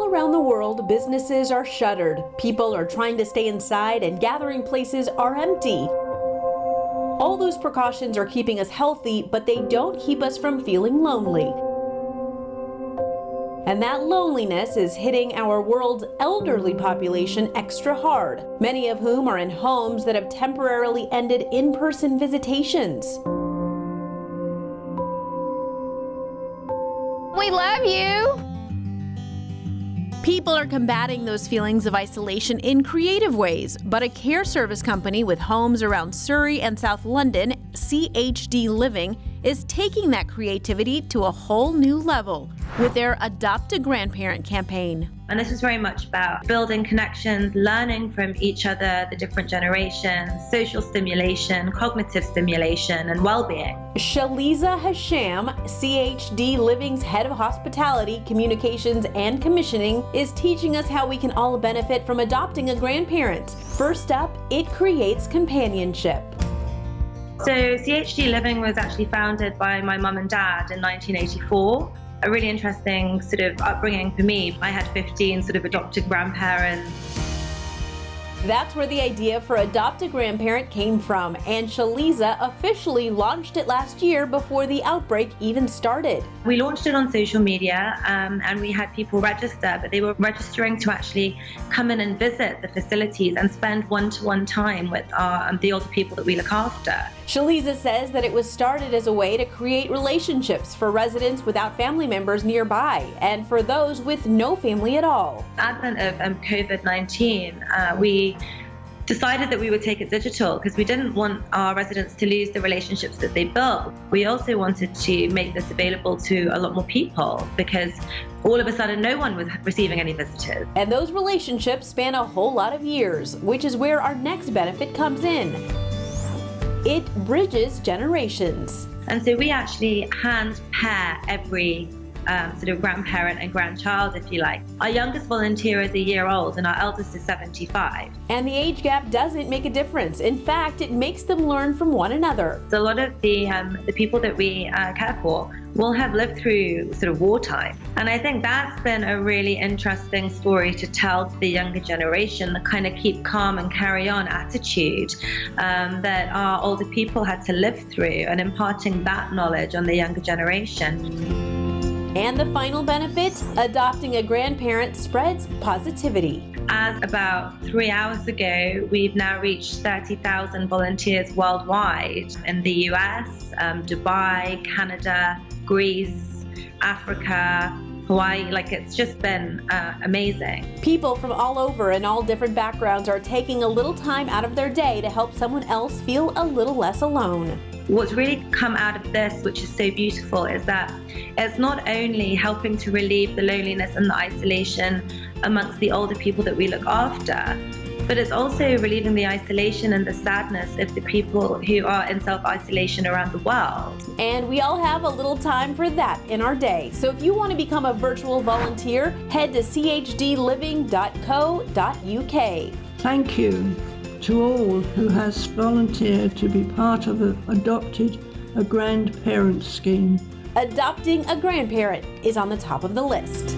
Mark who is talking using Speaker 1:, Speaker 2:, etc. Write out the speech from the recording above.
Speaker 1: around the world, businesses are shuttered. People are trying to stay inside and gathering places are empty. All those precautions are keeping us healthy, but they don't keep us from feeling lonely. And that loneliness is hitting our world's elderly population extra hard, many of whom are in homes that have temporarily ended in-person visitations.
Speaker 2: We love you!
Speaker 1: People are combating those feelings of isolation in creative ways, but a care service company with homes around Surrey and South London, CHD Living, is taking that creativity to a whole new level with their Adopt a Grandparent campaign.
Speaker 3: And this is very much about building connections, learning from each other, the different generations, social stimulation, cognitive stimulation, and well-being.
Speaker 1: Shaliza Hasham, CHD Living's head of hospitality, communications, and commissioning, is teaching us how we can all benefit from adopting a grandparent. First up, it creates companionship.
Speaker 3: So CHD Living was actually founded by my mum and dad in 1984. A really interesting sort of upbringing for me. I had 15 sort of adopted grandparents.
Speaker 1: That's where the idea for Adopt a Grandparent came from, and Shaliza officially launched it last year before the outbreak even started.
Speaker 3: We launched it on social media and we had people register, but they were registering to actually come in and visit the facilities and spend one-to-one time with the older people that we look after.
Speaker 1: Shaliza says that it was started as a way to create relationships for residents without family members nearby and for those with no family at all.
Speaker 3: Advent of COVID-19, we decided that we would take it digital because we didn't want our residents to lose the relationships that they built. We also wanted to make this available to a lot more people because all of a sudden no one was receiving any visitors.
Speaker 1: And those relationships span a whole lot of years, which is where our next benefit comes in. It bridges generations.
Speaker 3: And so we actually hand pair every sort of grandparent and grandchild, if you like. Our youngest volunteer is a year old and our eldest is 75.
Speaker 1: And the age gap doesn't make a difference. In fact, it makes them learn from one another.
Speaker 3: So a lot of the people that we care for will have lived through sort of wartime. And I think that's been a really interesting story to tell to the younger generation, the kind of keep calm and carry on attitude that our older people had to live through, and imparting that knowledge on the younger generation.
Speaker 1: And the final benefit, adopting a grandparent spreads positivity.
Speaker 3: As about 3 hours ago, we've now reached 30,000 volunteers worldwide in the US, Dubai, Canada, Greece, Africa, Hawaii. Like, it's just been amazing.
Speaker 1: People from all over and all different backgrounds are taking a little time out of their day to help someone else feel a little less alone.
Speaker 3: What's really come out of this, which is so beautiful, is that it's not only helping to relieve the loneliness and the isolation amongst the older people that we look after, but it's also relieving the isolation and the sadness of the people who are in self-isolation around the world.
Speaker 1: And we all have a little time for that in our day. So if you want to become a virtual volunteer, head to chdliving.co.uk.
Speaker 4: Thank you to all who has volunteered to be part of the Adopted a Grandparent scheme.
Speaker 1: Adopting a grandparent is on the top of the list.